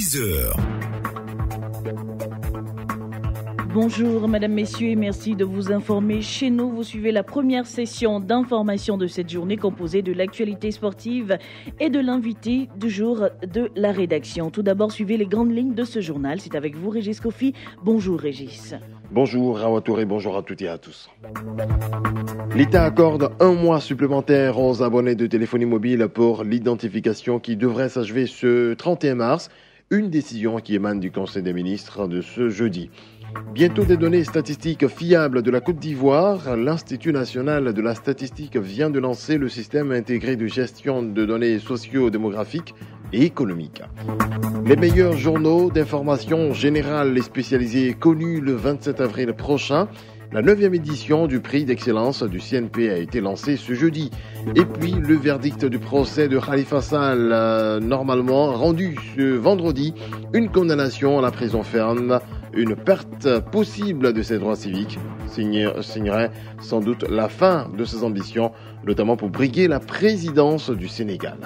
6 heures. Bonjour Mesdames, Messieurs et merci de vous informer. Chez nous, vous suivez la première session d'information de cette journée composée de l'actualité sportive et de l'invité du jour de la rédaction. Tout d'abord, suivez les grandes lignes de ce journal. C'est avec vous Régis Kofi. Bonjour Régis. Bonjour Rawa Touré, bonjour à toutes et à tous. L'État accorde un mois supplémentaire aux abonnés de téléphonie mobile pour l'identification qui devrait s'achever ce 31 mars. Une décision qui émane du Conseil des ministres de ce jeudi. Bientôt des données statistiques fiables de la Côte d'Ivoire. L'Institut national de la statistique vient de lancer le système intégré de gestion de données socio-démographiques et économiques. Les meilleurs journaux d'information générale et spécialisés connus le 27 avril prochain. La 9e édition du prix d'excellence du CNP a été lancée ce jeudi. Et puis, le verdict du procès de Khalifa Sall, normalement rendu ce vendredi. Une condamnation à la prison ferme, une perte possible de ses droits civiques, signerait sans doute la fin de ses ambitions, notamment pour briguer la présidence du Sénégal.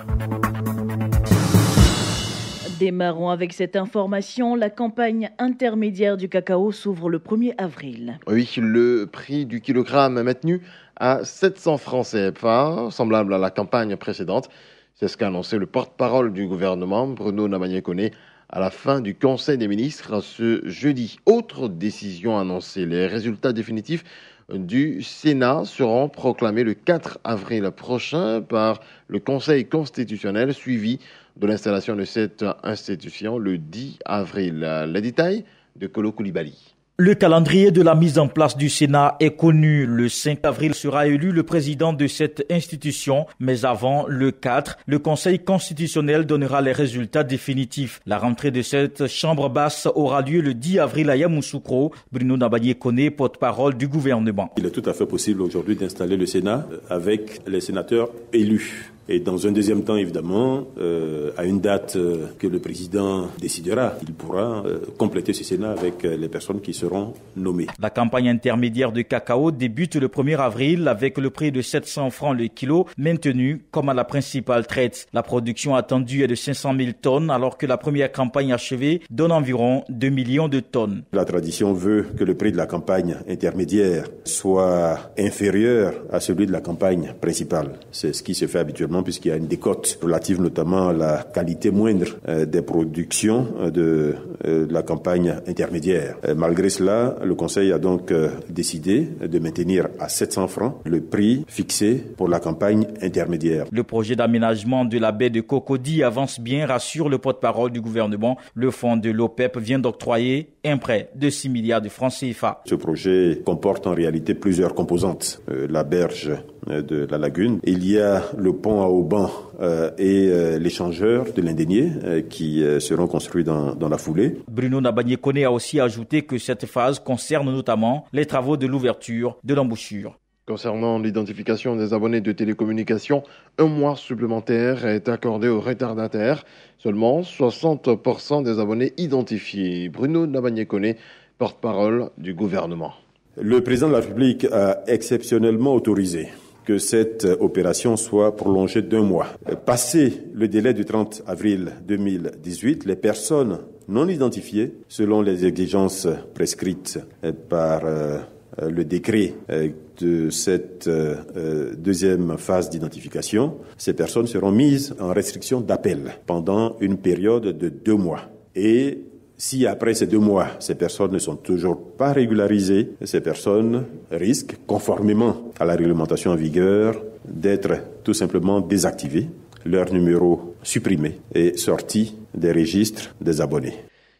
Démarrons avec cette information. La campagne intermédiaire du cacao s'ouvre le 1er avril. Oui, le prix du kilogramme est maintenu à 700 francs CFA, semblable à la campagne précédente. C'est ce qu'a annoncé le porte-parole du gouvernement, Bruno Nabagné-Koné, à la fin du Conseil des ministres ce jeudi. Autre décision annoncée, les résultats définitifs du Sénat seront proclamés le 4 avril prochain par le Conseil constitutionnel, suivi de l'installation de cette institution le 10 avril. Les détails de Kolo Koulibaly. Le calendrier de la mise en place du Sénat est connu. Le 5 avril sera élu le président de cette institution, mais avant le 4, le Conseil constitutionnel donnera les résultats définitifs. La rentrée de cette chambre basse aura lieu le 10 avril à Yamoussoukro. Bruno Nabagné-Koné, porte-parole du gouvernement. Il est tout à fait possible aujourd'hui d'installer le Sénat avec les sénateurs élus. Et dans un deuxième temps, évidemment, à une date que le président décidera, il pourra compléter ce Sénat avec les personnes qui seront nommées. La campagne intermédiaire de cacao débute le 1er avril avec le prix de 700 francs le kilo maintenu comme à la principale traite. La production attendue est de 500 000 tonnes alors que la première campagne achevée donne environ 2 millions de tonnes. La tradition veut que le prix de la campagne intermédiaire soit inférieur à celui de la campagne principale. C'est ce qui se fait habituellement, puisqu'il y a une décote relative notamment à la qualité moindre des productions de la campagne intermédiaire. Malgré cela, le Conseil a donc décidé de maintenir à 700 francs le prix fixé pour la campagne intermédiaire. Le projet d'aménagement de la baie de Cocody avance bien, rassure le porte-parole du gouvernement. Le fonds de l'OPEP vient d'octroyer un prêt de 6 milliards de francs CFA. Ce projet comporte en réalité plusieurs composantes. La berge de la lagune. Il y a le pont à Auban et l'échangeur de l'Indénié qui seront construits dans la foulée. Bruno Nabagné-Koné a aussi ajouté que cette phase concerne notamment les travaux de l'ouverture de l'embouchure. Concernant l'identification des abonnés de télécommunications, un mois supplémentaire est accordé aux retardataires. Seulement 60% des abonnés identifiés. Bruno Nabagné-Koné, porte-parole du gouvernement. Le président de la République a exceptionnellement autorisé que cette opération soit prolongée d'1 mois. Passé le délai du 30 avril 2018, les personnes non identifiées, selon les exigences prescrites par le décret de cette deuxième phase d'identification, ces personnes seront mises en restriction d'appel pendant une période de 2 mois. Et si après ces 2 mois, ces personnes ne sont toujours pas régularisées, ces personnes risquent, conformément à la réglementation en vigueur, d'être tout simplement désactivées, leur numéro supprimé et sortis des registres des abonnés.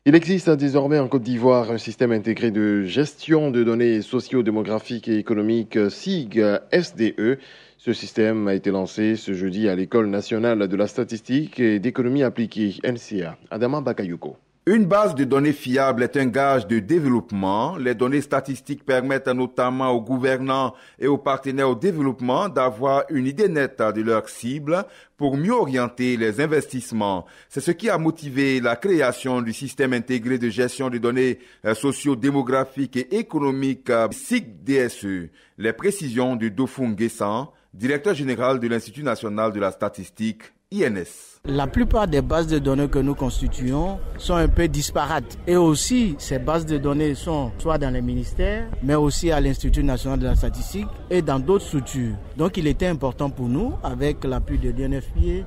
Il existe désormais en Côte d'Ivoire un système intégré de gestion de données socio-démographiques et économiques SIG-SDE. Ce système a été lancé ce jeudi à l'École nationale de la statistique et d'économie appliquée, NCA. Adama Bakayoko. Une base de données fiable est un gage de développement. Les données statistiques permettent notamment aux gouvernants et aux partenaires au développement d'avoir une idée nette de leurs cibles pour mieux orienter les investissements. C'est ce qui a motivé la création du système intégré de gestion de données socio-démographiques et économiques SIG-DSE. Les précisions de Dofung Guessan, directeur général de l'Institut national de la statistique, INS. La plupart des bases de données que nous constituons sont un peu disparates. Et aussi, ces bases de données sont soit dans les ministères, mais aussi à l'Institut national de la statistique et dans d'autres structures. Donc il était important pour nous, avec l'appui de l'INFPA,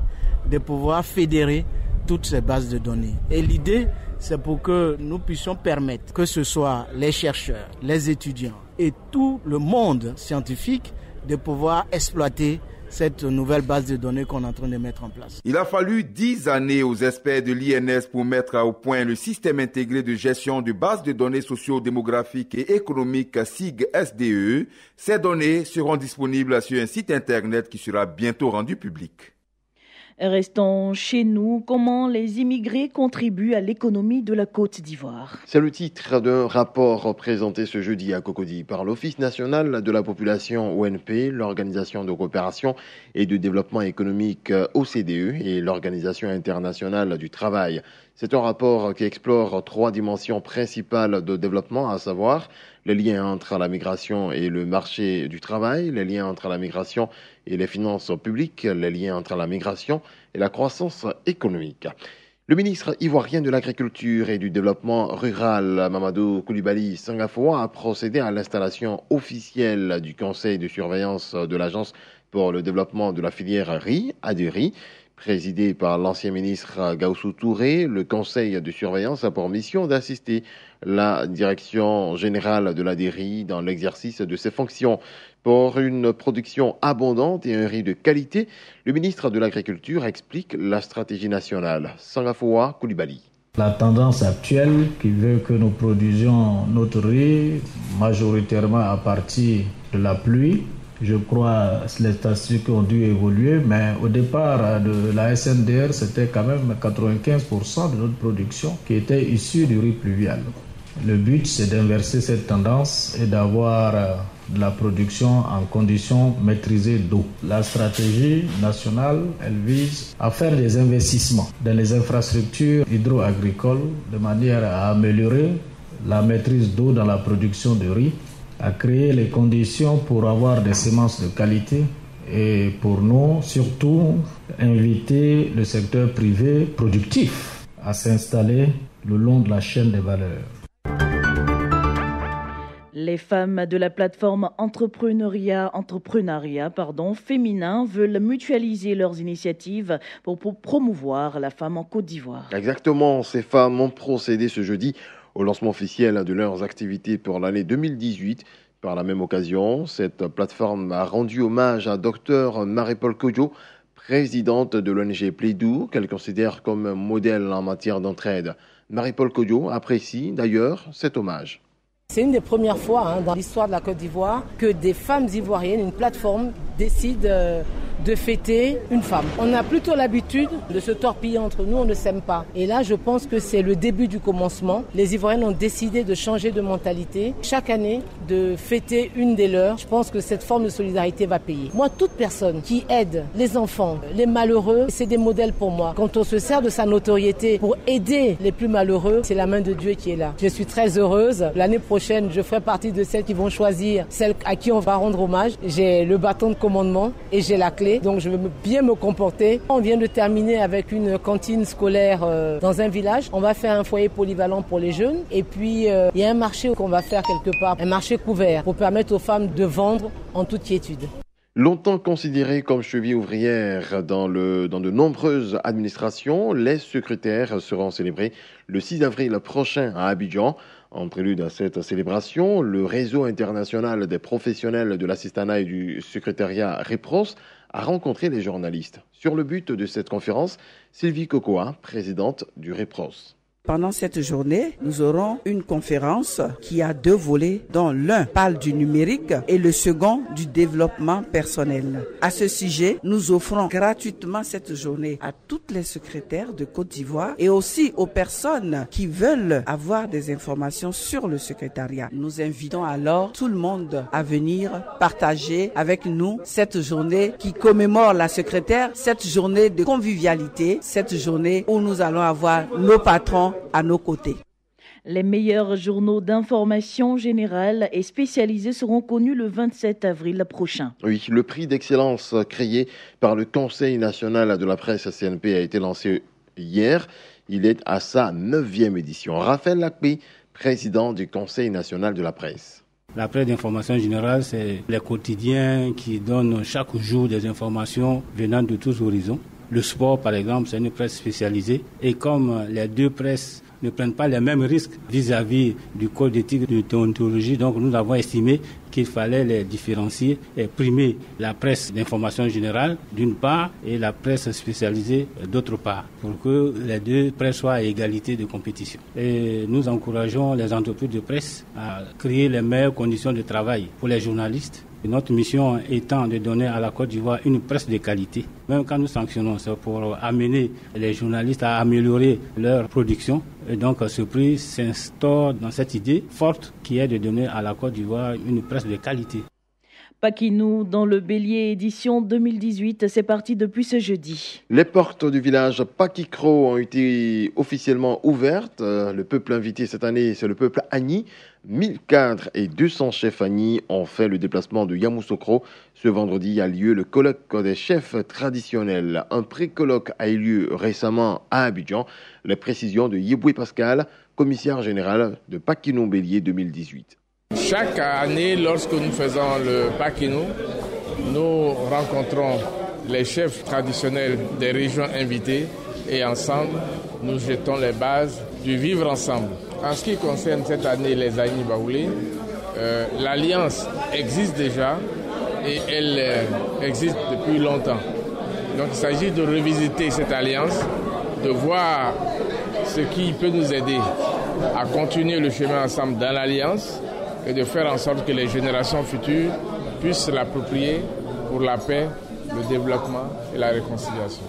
de pouvoir fédérer toutes ces bases de données. Et l'idée, c'est pour que nous puissions permettre que ce soit les chercheurs, les étudiants et tout le monde scientifique de pouvoir exploiter cette nouvelle base de données qu'on est en train de mettre en place. Il a fallu 10 années aux experts de l'INS pour mettre au point le système intégré de gestion de bases de données socio-démographiques et économiques SIG-SDE. Ces données seront disponibles sur un site internet qui sera bientôt rendu public. Restons chez nous. Comment les immigrés contribuent à l'économie de la Côte d'Ivoire? C'est le titre d'un rapport présenté ce jeudi à Cocody par l'Office national de la population ONP, l'Organisation de coopération et de développement économique OCDE et l'Organisation internationale du travail. C'est un rapport qui explore 3 dimensions principales de développement, à savoir les liens entre la migration et le marché du travail, les liens entre la migration et les finances publiques, les liens entre la migration et la croissance économique. Le ministre ivoirien de l'Agriculture et du Développement rural, Mamadou Koulibaly Sangafoua, a procédé à l'installation officielle du conseil de surveillance de l'Agence pour le développement de la filière riz, ADERI. Présidé par l'ancien ministre Gaussou Touré, le conseil de surveillance a pour mission d'assister la direction générale de l'ADERI dans l'exercice de ses fonctions. Pour une production abondante et un riz de qualité, le ministre de l'Agriculture explique la stratégie nationale. Sangafoua Koulibaly. La tendance actuelle qui veut que nous produisions notre riz majoritairement à partir de la pluie. Je crois que les statistiques ont dû évoluer, mais au départ de la SNDR, c'était quand même 95% de notre production qui était issue du riz pluvial. Le but, c'est d'inverser cette tendance et d'avoir de la production en conditions maîtrisées d'eau. La stratégie nationale, elle vise à faire des investissements dans les infrastructures hydro-agricoles de manière à améliorer la maîtrise d'eau dans la production de riz, à créer les conditions pour avoir des semences de qualité et pour nous, surtout, inviter le secteur privé productif à s'installer le long de la chaîne des valeurs. Les femmes de la plateforme entrepreneuriat féminin veulent mutualiser leurs initiatives pour promouvoir la femme en Côte d'Ivoire. Exactement, ces femmes ont procédé ce jeudi au lancement officiel de leurs activités pour l'année 2018. Par la même occasion, cette plateforme a rendu hommage à Dr Marie-Paul Kodjo, présidente de l'ONG Plaidou, qu'elle considère comme un modèle en matière d'entraide. Marie-Paul Kodjo apprécie d'ailleurs cet hommage. C'est une des premières fois dans l'histoire de la Côte d'Ivoire que des femmes ivoiriennes, une plateforme, décident de fêter une femme. On a plutôt l'habitude de se torpiller entre nous, on ne s'aime pas. Et là, je pense que c'est le début du commencement. Les Ivoiriennes ont décidé de changer de mentalité. Chaque année, de fêter une des leurs. Je pense que cette forme de solidarité va payer. Moi, toute personne qui aide les enfants, les malheureux, c'est des modèles pour moi. Quand on se sert de sa notoriété pour aider les plus malheureux, c'est la main de Dieu qui est là. Je suis très heureuse. L'année prochaine, je ferai partie de celles qui vont choisir celles à qui on va rendre hommage. J'ai le bâton de commandement et j'ai la clé. Donc je veux bien me comporter. On vient de terminer avec une cantine scolaire dans un village. On va faire un foyer polyvalent pour les jeunes. Et puis il y a un marché qu'on va faire quelque part, un marché couvert pour permettre aux femmes de vendre en toute quiétude. Longtemps considérée comme cheville ouvrière dans de nombreuses administrations, les secrétaires seront célébrés le 6 avril prochain à Abidjan. En prélude à cette célébration, le réseau international des professionnels de l'assistanat et du secrétariat REPROS a rencontré les journalistes. Sur le but de cette conférence, Sylvie Cocoa, présidente du REPROS. Pendant cette journée, nous aurons une conférence qui a 2 volets, dont l'un parle du numérique et le second du développement personnel. À ce sujet, nous offrons gratuitement cette journée à toutes les secrétaires de Côte d'Ivoire et aussi aux personnes qui veulent avoir des informations sur le secrétariat. Nous invitons alors tout le monde à venir partager avec nous cette journée qui commémore la secrétaire, cette journée de convivialité, cette journée où nous allons avoir nos patrons à nos côtés. Les meilleurs journaux d'information générale et spécialisés seront connus le 27 avril prochain. Oui, le prix d'excellence créé par le Conseil national de la presse CNP a été lancé hier. Il est à sa 9e édition. Raphaël Lacpé, président du Conseil national de la presse. La presse d'information générale, c'est les quotidiens qui donnent chaque jour des informations venant de tous horizons. Le sport, par exemple, c'est une presse spécialisée. Et comme les deux presses ne prennent pas les mêmes risques vis-à-vis du code d'éthique et de déontologie, donc nous avons estimé qu'il fallait les différencier et primer la presse d'information générale d'une part et la presse spécialisée d'autre part, pour que les deux presses soient à égalité de compétition. Et nous encourageons les entreprises de presse à créer les meilleures conditions de travail pour les journalistes. Et notre mission étant de donner à la Côte d'Ivoire une presse de qualité. Même quand nous sanctionnons, c'est pour amener les journalistes à améliorer leur production. Et donc ce prix s'instaure dans cette idée forte qui est de donner à la Côte d'Ivoire une presse de qualité. Paquinou dans le Bélier édition 2018, c'est parti depuis ce jeudi. Les portes du village Pakikro ont été officiellement ouvertes. Le peuple invité cette année, c'est le peuple Agni. 1000 cadres et 200 chefs Agni ont fait le déplacement de Yamoussoukro. Ce vendredi a lieu le colloque des chefs traditionnels. Un pré-colloque a eu lieu récemment à Abidjan. Les précisions de Yeboué Pascal, commissaire général de Paquinou Bélier 2018. Chaque année, lorsque nous faisons le Paquinou, nous rencontrons les chefs traditionnels des régions invitées et ensemble, nous jetons les bases du vivre ensemble. En ce qui concerne cette année les Agni Baoulé, l'alliance existe déjà et elle existe depuis longtemps. Donc il s'agit de revisiter cette alliance, de voir ce qui peut nous aider à continuer le chemin ensemble dans l'alliance et de faire en sorte que les générations futures puissent l'approprier pour la paix, le développement et la réconciliation.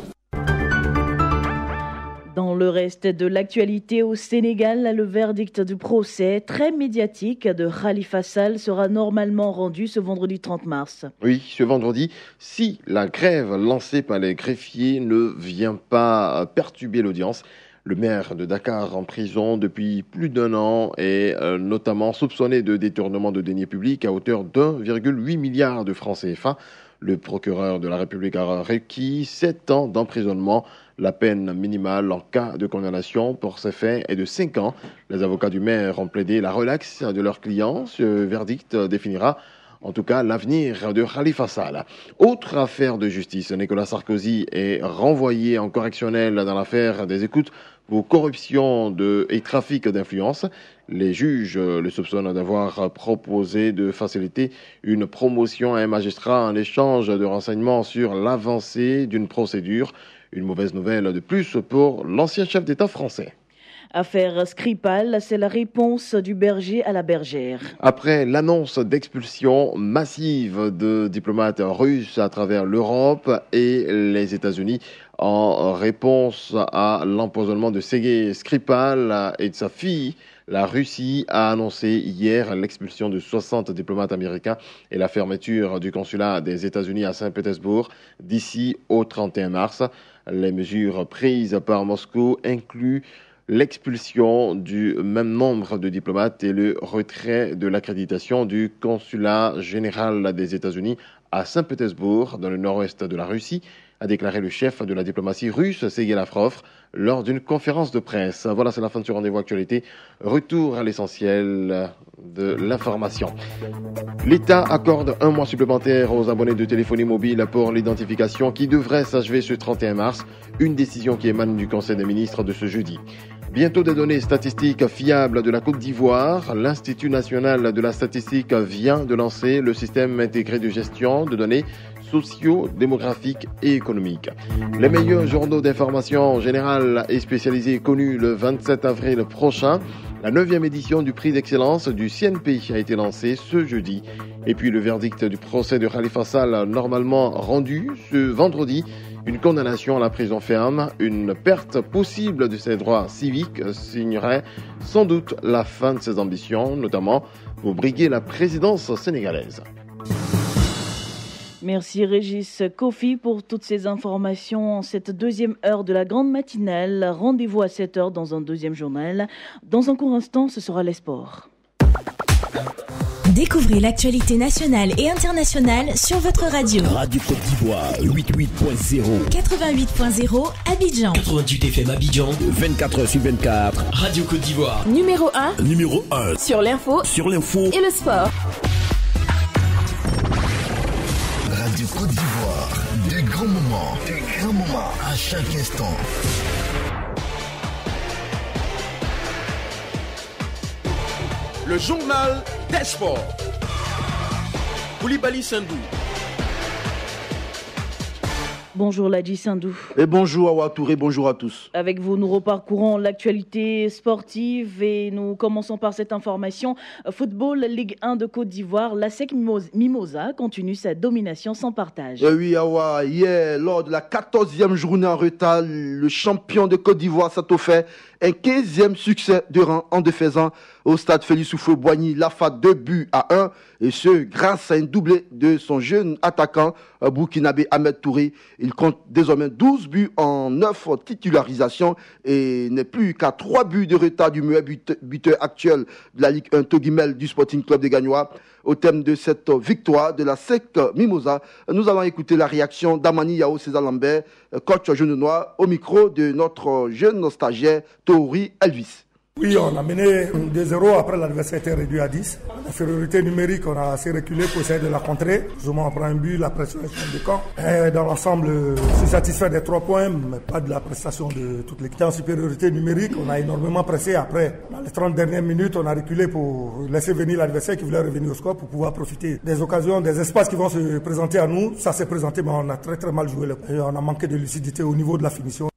Dans le reste de l'actualité au Sénégal, le verdict du procès très médiatique de Khalifa Sall sera normalement rendu ce vendredi 30 mars. Oui, ce vendredi, si la grève lancée par les greffiers ne vient pas perturber l'audience. Le maire de Dakar en prison depuis plus d'1 an est notamment soupçonné de détournement de deniers publics à hauteur d'1,8 milliard de francs CFA. Le procureur de la République a requis 7 ans d'emprisonnement. La peine minimale en cas de condamnation pour ces faits est de 5 ans. Les avocats du maire ont plaidé la relaxe de leurs clients. Ce verdict définira en tout cas l'avenir de Khalifa Sall. Autre affaire de justice, Nicolas Sarkozy est renvoyé en correctionnel dans l'affaire des écoutes pour corruption et trafic d'influence. Les juges le soupçonnent d'avoir proposé de faciliter une promotion à un magistrat en échange de renseignements sur l'avancée d'une procédure. Une mauvaise nouvelle de plus pour l'ancien chef d'État français. Affaire Skripal, c'est la réponse du berger à la bergère. Après l'annonce d'expulsion massive de diplomates russes à travers l'Europe et les États-Unis, en réponse à l'empoisonnement de Sergei Skripal et de sa fille, la Russie a annoncé hier l'expulsion de 60 diplomates américains et la fermeture du consulat des États-Unis à Saint-Pétersbourg d'ici au 31 mars. Les mesures prises par Moscou incluent l'expulsion du même nombre de diplomates et le retrait de l'accréditation du consulat général des États-Unis à Saint-Pétersbourg, dans le nord-ouest de la Russie, a déclaré le chef de la diplomatie russe, Sergei Lavrov, lors d'une conférence de presse. Voilà, c'est la fin de ce rendez-vous actualité. Retour à l'essentiel de l'information. L'État accorde 1 mois supplémentaire aux abonnés de téléphonie mobile pour l'identification qui devrait s'achever ce 31 mars. Une décision qui émane du Conseil des ministres de ce jeudi. Bientôt des données statistiques fiables de la Côte d'Ivoire. L'Institut national de la statistique vient de lancer le système intégré de gestion de données socio-démographiques et économiques. Les meilleurs journaux d'information générale et spécialisés connus le 27 avril prochain. La 9e édition du prix d'excellence du CNP a été lancée ce jeudi. Et puis le verdict du procès de Khalifa Sall normalement rendu ce vendredi. Une condamnation à la prison ferme, une perte possible de ses droits civiques signerait sans doute la fin de ses ambitions, notamment pour briguer la présidence sénégalaise. Merci Régis Kofi pour toutes ces informations en cette deuxième heure de la grande matinale. Rendez-vous à 7h dans un deuxième journal. Dans un court instant, ce sera les sports. Découvrez l'actualité nationale et internationale sur votre radio. Radio Côte d'Ivoire, 88.0. 88.0 Abidjan. 88 FM Abidjan. 24h sur 24. Radio Côte d'Ivoire. Numéro 1. Numéro 1. Sur l'info. Sur l'info. Et le sport. Radio Côte d'Ivoire. De grands moments à chaque instant. Le journal des sports. Koulibaly Sandou. Bonjour Ladji Sandou. Et bonjour Awa Touré, bonjour à tous. Avec vous, nous reparcourons l'actualité sportive et nous commençons par cette information. Football Ligue 1 de Côte d'Ivoire, l'ASEC Mimosa continue sa domination sans partage. Oui Awa, hier, lors de la 14e journée en retard, le champion de Côte d'Ivoire s'est offert un 15e succès de rang en défaisant au stade Félix Houphouët-Boigny l'AFA 2-1, et ce grâce à un doublé de son jeune attaquant burkinabé Ahmed Touré. Il compte désormais 12 buts en 9 titularisations et n'est plus qu'à 3 buts de retard du meilleur buteur actuel de la Ligue 1 Togimel du Sporting Club des Gagnois. Au thème de cette victoire de la SEC Mimosa, nous allons écouter la réaction d'Amani Yao César Lambert, coach jaune noir, au micro de notre jeune stagiaire Touri Elvis. Oui, on a mené 2-0, après l'adversaire était réduit à 10. L'infériorité numérique, on a assez reculé pour essayer de la contrer. Souvent on prend un but, la pression est sur le camp. Et dans l'ensemble, je suis satisfait des 3 points, mais pas de la prestation de toute l'équipe. En supériorité numérique, on a énormément pressé. Après, dans les 30 dernières minutes, on a reculé pour laisser venir l'adversaire qui voulait revenir au score pour pouvoir profiter des occasions, des espaces qui vont se présenter à nous. Ça s'est présenté, mais on a très mal joué. Et on a manqué de lucidité au niveau de la finition.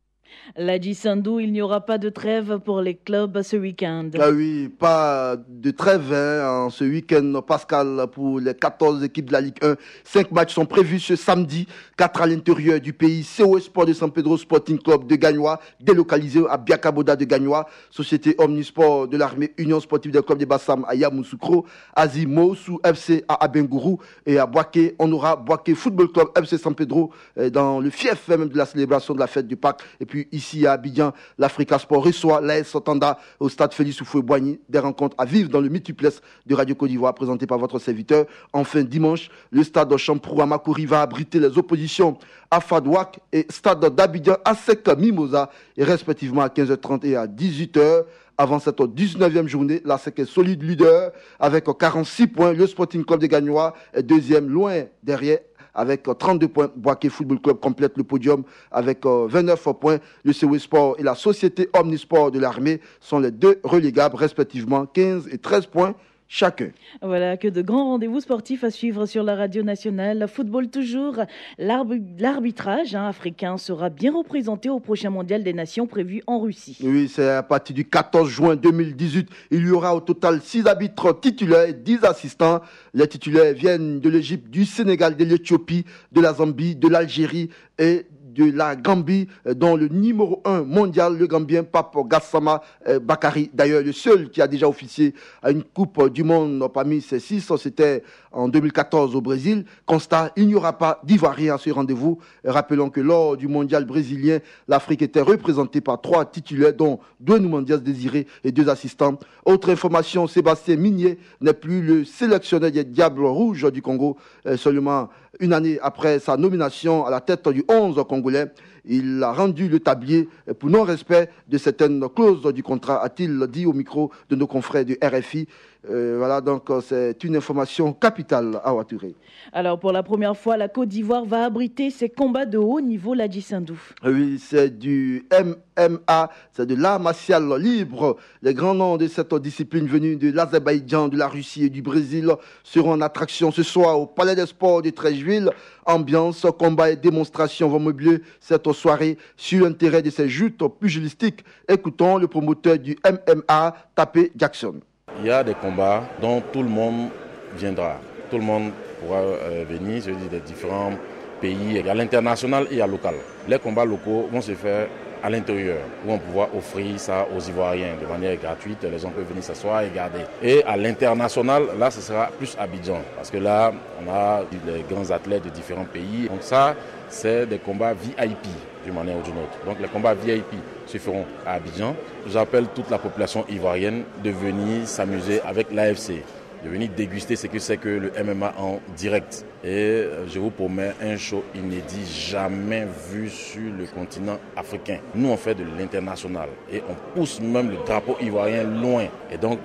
Ladji Sandou, il n'y aura pas de trêve pour les clubs ce week-end. Ah oui, pas de trêve en ce week-end, Pascal, pour les 14 équipes de la Ligue 1. 5 matchs sont prévus ce samedi, 4 à l'intérieur du pays. CO Sport de San Pedro Sporting Club de Gagnoa, délocalisé à Biakaboda de Gagnoa. Société Omnisport de l'Armée, Union Sportive des clubs de Bassam à Yamoussoukro. Azi Moussou FC à Abengourou. Et à Boaké, on aura Boaké Football Club FC San Pedro dans le fief même de la célébration de la fête du Pâques. Et puis ici à Abidjan, l'Africa Sport reçoit l'AS Sotanda au stade Félix Houphouët-Boigny. Des rencontres à vivre dans le multiplex de Radio Côte d'Ivoire présenté par votre serviteur. Enfin, dimanche, le stade Champrou à Makori va abriter les oppositions à Fadouak et stade d'Abidjan à Sec Mimosa, et respectivement à 15h30 et à 18h. Avant cette 19e journée, la SEC est solide leader avec 46 points. Le Sporting Club des Gagnois est deuxième, loin derrière, avec 32 points. Boaké Football Club complète le podium avec 29 points. Le CO Sport et la Société Omnisport de l'Armée sont les deux relégables, respectivement 15 et 13 points chacun. Voilà, que de grands rendez-vous sportifs à suivre sur la radio nationale. Football toujours, l'arbitrage africain sera bien représenté au prochain mondial des nations prévu en Russie. Oui, c'est à partir du 14 juin 2018. Il y aura au total 6 arbitres titulaires et 10 assistants. Les titulaires viennent de l'Égypte, du Sénégal, de l'Éthiopie, de la Zambie, de l'Algérie et de la Gambie, dont le numéro 1 mondial, le Gambien Pape Gassama Bakary. D'ailleurs, le seul qui a déjà officié à une Coupe du Monde parmi ces 6, c'était en 2014 au Brésil. Constat, il n'y aura pas d'Ivoirien à ce rendez-vous. Rappelons que lors du mondial brésilien, l'Afrique était représentée par 3 titulaires, dont 2 Noumandias Désiré et 2 assistants. Autre information, Sébastien Migné n'est plus le sélectionneur des Diables Rouges du Congo, seulement une année après sa nomination à la tête du 11 congolais. Il a rendu le tablier pour non-respect de certaines clauses du contrat, a-t-il dit au micro de nos confrères du RFI. Voilà, donc c'est une information capitale à Ouattouré. Alors pour la première fois, la Côte d'Ivoire va abriter ses combats de haut niveau, Ladji Sandou. Oui, c'est du MMA, c'est de l'art martial libre. Les grands noms de cette discipline venus de l'Azerbaïdjan, de la Russie et du Brésil seront en attraction ce soir au Palais des Sports de Treichville. Ambiance, combat et démonstration vont meubler cette soirée sur l'intérêt de ces joutes pugilistiques. Écoutons le promoteur du MMA, Tapé Jackson. Il y a des combats dont tout le monde viendra. Tout le monde pourra venir, je dis des différents pays, à l'international et à local. Les combats locaux vont se faire à l'intérieur, où on pourra offrir ça aux Ivoiriens de manière gratuite. Les gens peuvent venir s'asseoir et garder. Et à l'international, là, ce sera plus Abidjan, parce que là, on a les grands athlètes de différents pays. Donc ça, c'est des combats VIP d'une manière ou d'une autre. Donc les combats VIP se feront à Abidjan. J'appelle toute la population ivoirienne de venir s'amuser avec l'AFC, de venir déguster ce que c'est que le MMA en direct. Et je vous promets un show inédit, jamais vu sur le continent africain. Nous, on fait de l'international et on pousse même le drapeau ivoirien loin. Et donc,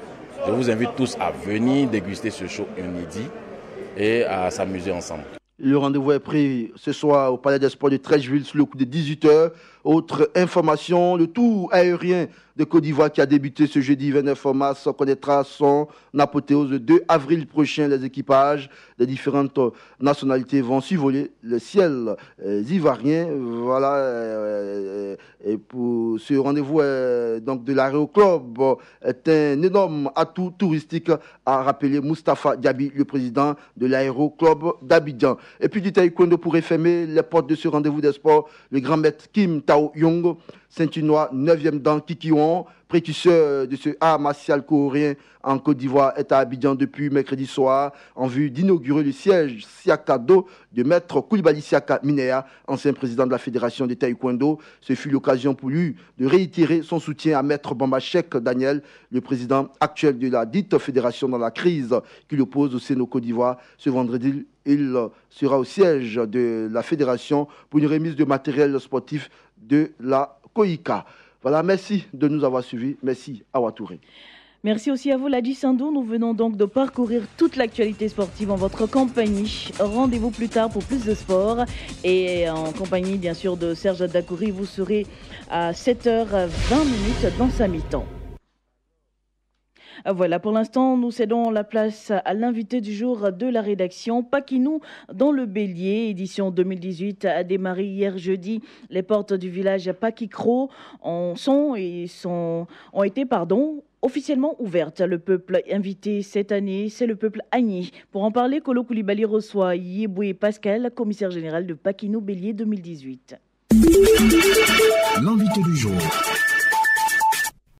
je vous invite tous à venir déguster ce show inédit et à s'amuser ensemble. Le rendez-vous est pris ce soir au Palais des Sports de Treichville sur le coup de 18h. Autre information, le tour aérien de Côte d'Ivoire qui a débuté ce jeudi 29 mars connaîtra son apothéose le 2 avril prochain. Les équipages des différentes nationalités vont survoler le ciel ivoirien. Voilà. Et pour ce rendez-vous donc de l'Aéroclub est un énorme atout touristique, a rappelé Moustapha Diaby, le président de l'Aéroclub d'Abidjan. Et puis du taekwondo pour fermer les portes de ce rendez-vous des sports, le grand maître Kim Tao Young, ceinture 9e dan Kikiwon, précurseur de ce art martial coréen en Côte d'Ivoire, est à Abidjan depuis mercredi soir en vue d'inaugurer le siège Siaka Do de maître Koulibaly Siaka Minea, ancien président de la fédération de taekwondo. Ce fut l'occasion pour lui de réitérer son soutien à maître Bamba Cheikh Daniel, le président actuel de la dite fédération dans la crise qui l'oppose au Sénat Côte d'Ivoire. Ce vendredi, il sera au siège de la fédération pour une remise de matériel sportif de la COICA. Voilà, merci de nous avoir suivis. Merci à Ouattouré. Merci aussi à vous, Ladi Sandou. Nous venons donc de parcourir toute l'actualité sportive en votre compagnie. Rendez-vous plus tard pour plus de sport. Et en compagnie, bien sûr, de Serge Dakouri, vous serez à 7h20 dans sa mi-temps. Voilà, pour l'instant, nous cédons la place à l'invité du jour de la rédaction. Paquinou dans le Bélier, édition 2018, a démarré hier jeudi. Les portes du village Pakikro ont été officiellement ouvertes. Le peuple invité cette année, c'est le peuple Agni. Pour en parler, Kolo Koulibaly reçoit Yeboué Pascal, commissaire général de Paquinou Bélier 2018.